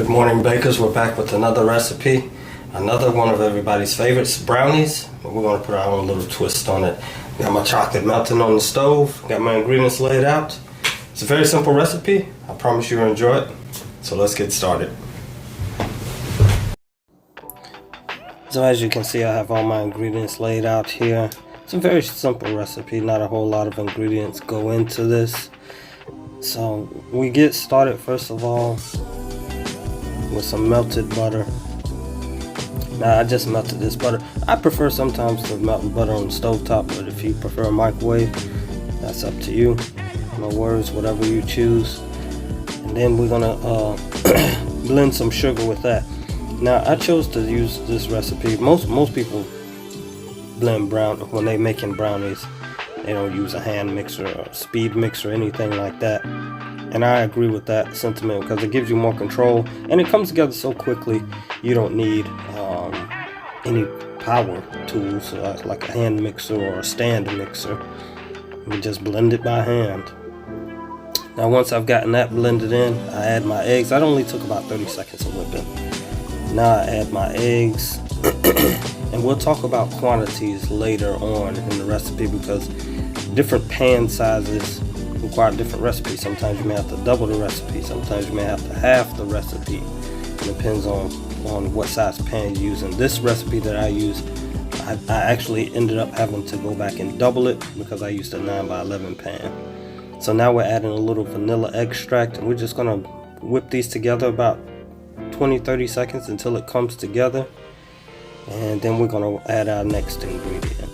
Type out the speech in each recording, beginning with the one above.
Good morning, bakers. We're back with another recipe, another one of everybody's favorites, brownies. But we're going to put our own little twist on it. Got my chocolate melting on the stove, got my ingredients laid out. It's a very simple recipe. I promise you'll enjoy it. So let's get started. So as you can see, I have all my ingredients laid out here. It's a very simple recipe, not a whole lot of ingredients go into this. So we get started first of all with some melted butter. Now I just melted this butter. I prefer sometimes to melt butter on the stovetop, but if you prefer a microwave, that's up to you. No worries, whatever you choose. And then we're gonna blend some sugar with that. Now I chose to use this recipe. Most people blend when they're making brownies. They don't use a hand mixer or a speed mixer or anything like that. And I agree with that sentiment because it gives you more control and it comes together so quickly. You don't need any power tools like a hand mixer or a stand mixer. You just blend it by hand. Now once I've gotten that blended in, I add my eggs. That only took about 30 seconds of whipping. Now I add my eggs. And we'll talk about quantities later on in the recipe because different pan sizes require different recipes. Sometimes you may have to double the recipe, sometimes you may have to half the recipe. It depends on what size pan you're using. This recipe that I use, I actually ended up having to go back and double it because I used a 9x11 pan. So now we're adding a little vanilla extract and we're just gonna whip these together about 20-30 seconds until it comes together. And then we're gonna add our next ingredient.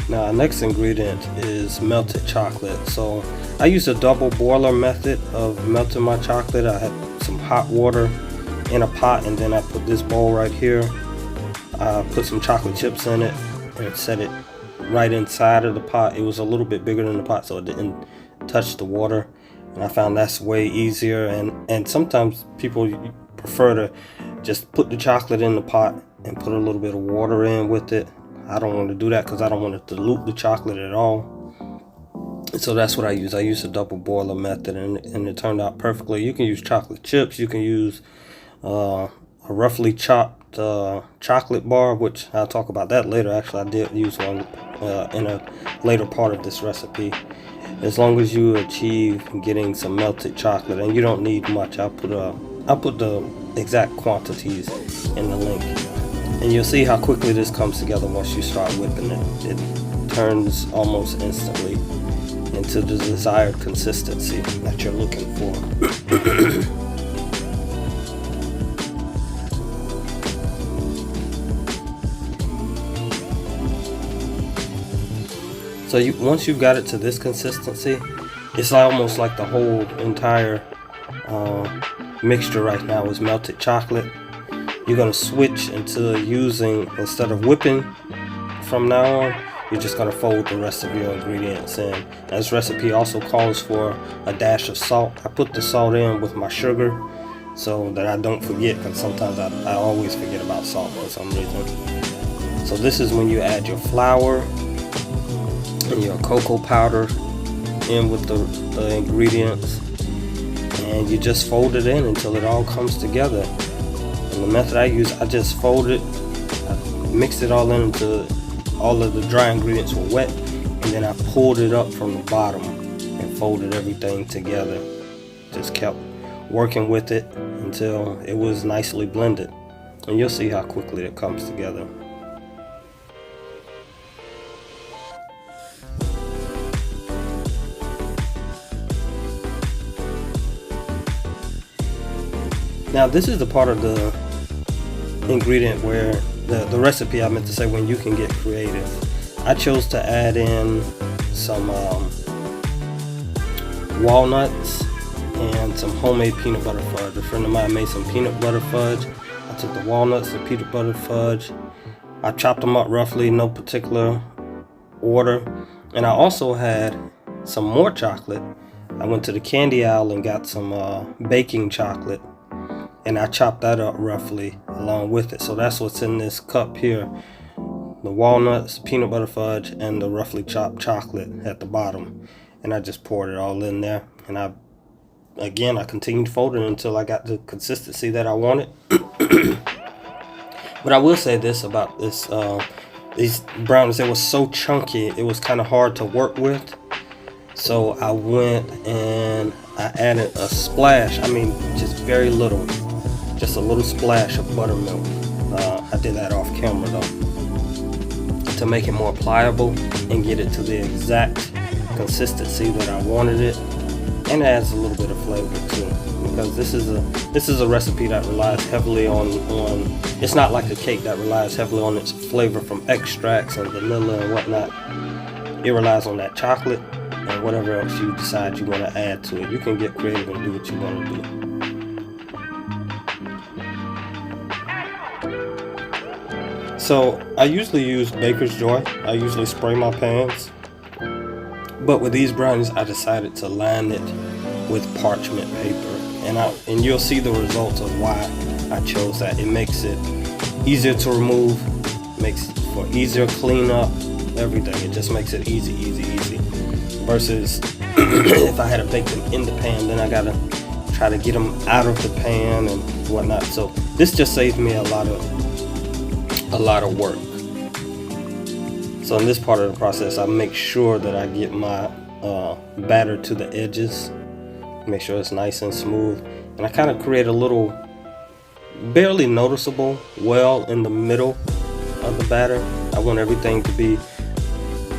Now our next ingredient is melted chocolate. So I use a double boiler method of melting my chocolate. I had some hot water in a pot and then I put this bowl right here. I put some chocolate chips in it and set it right inside of the pot. It was a little bit bigger than the pot so it didn't touch the water, and I found that's way easier. And sometimes people prefer to just put the chocolate in the pot and put a little bit of water in with it. I don't want to do that because I don't want to dilute the chocolate at all. So that's what I use. I use a double boiler method and it turned out perfectly. You can use chocolate chips. You can use a roughly chopped chocolate bar, which I'll talk about that later. Actually, I did use one in a later part of this recipe. As long as you achieve getting some melted chocolate, and you don't need much. I'll put the exact quantities in the link. And you'll see how quickly this comes together once you start whipping it. It turns almost instantly into the desired consistency that you're looking for. So once you've got it to this consistency, it's almost like the whole entire mixture right now is melted chocolate. You're going to switch into using, instead of whipping from now on, you're just going to fold the rest of your ingredients in. This recipe also calls for a dash of salt. I put the salt in with my sugar so that I don't forget, because sometimes I always forget about salt for some reason. So this is when you add your flour and your cocoa powder in with the ingredients, and you just fold it in until it all comes together. And the method I use, I just fold it, I mixed it all in until all of the dry ingredients were wet, and then I pulled it up from the bottom and folded everything together. Just kept working with it until it was nicely blended, and you'll see how quickly it comes together. Now this is the part of the ingredient where the recipe I meant to say when you can get creative. I chose to add in some walnuts and some homemade peanut butter fudge. A friend of mine made some peanut butter fudge. I took the walnuts, the peanut butter fudge. I chopped them up roughly, no particular order. And I also had some more chocolate. I went to the candy aisle and got some baking chocolate. And I chopped that up roughly along with it. So that's what's in this cup here. the walnuts, peanut butter fudge, and the roughly chopped chocolate at the bottom. And I just poured it all in there. And I continued folding until I got the consistency that I wanted. But I will say this about these brownies, they were so chunky, it was kind of hard to work with. So I went and I added a splash, just very little, just a little splash of buttermilk. I did that off camera though, to make it more pliable and get it to the exact consistency that I wanted it. And it adds a little bit of flavor too, because this is a recipe that relies heavily on it's not like a cake that relies heavily on its flavor from extracts and vanilla and whatnot. It relies on that chocolate and whatever else you decide you want to add to it. You can get creative and do what you want to do. So I usually use Baker's Joy. I usually spray my pans. But with these brownies, I decided to line it with parchment paper, and you'll see the results of why I chose that. It makes it easier to remove, makes for easier cleanup, everything. It just makes it easy. Versus if I had to bake them in the pan, then I gotta try to get them out of the pan and whatnot. So this just saves me a lot of work. So in this part of the process, I make sure that I get my batter to the edges, make sure it's nice and smooth, and I kind of create a little barely noticeable well in the middle of the batter. I want everything to be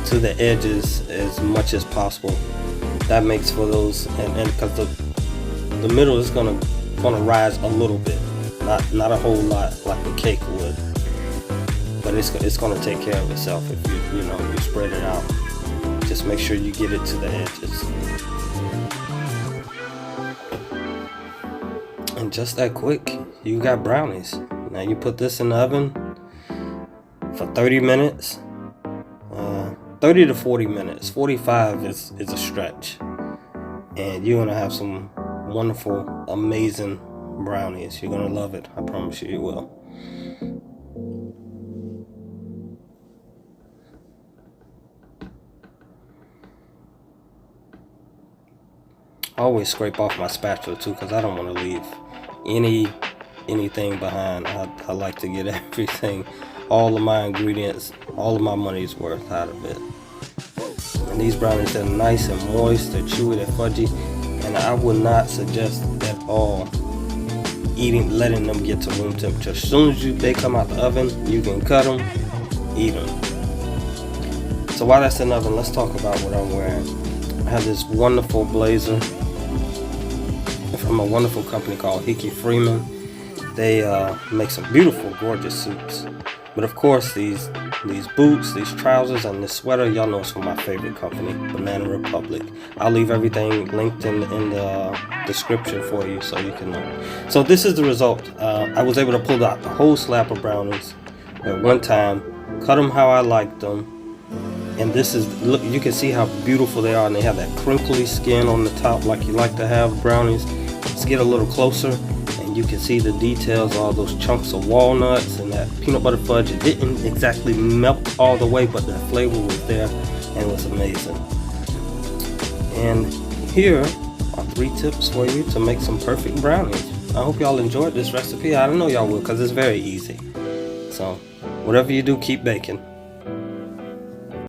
to the edges as much as possible. That makes for those, and because the middle is gonna rise a little bit, not a whole lot like the cake would. But it's going to take care of itself if you spread it out. Just make sure you get it to the edges. And just that quick, you got brownies. Now you put this in the oven for 30 minutes. 30 to 40 minutes. 45 is a stretch. And you're going to have some wonderful, amazing brownies. You're going to love it. I promise you will. I always scrape off my spatula too, because I don't want to leave anything behind. I like to get everything, all of my ingredients, all of my money's worth out of it. And these brownies, they're nice and moist, they're chewy, they're fudgy, and I would not suggest at all letting them get to room temperature. As soon as they come out the oven, you can cut them, eat them. So while that's in the oven, let's talk about what I'm wearing. I have this wonderful blazer from a wonderful company called Hickey Freeman. They make some beautiful, gorgeous suits. But of course, these boots, these trousers, and this sweater, y'all know it's from my favorite company, Banana Republic. I'll leave everything linked in the description for you so you can know. So this is the result. I was able to pull out the whole slab of brownies at one time, cut them how I liked them. And this is, look, you can see how beautiful they are, and they have that crinkly skin on the top like you like to have brownies. Let's get a little closer, and you can see the details, all those chunks of walnuts and that peanut butter fudge. It didn't exactly melt all the way, but the flavor was there, and it was amazing. And here are 3 tips for you to make some perfect brownies. I hope y'all enjoyed this recipe. I know y'all will, because it's very easy. So whatever you do, keep baking.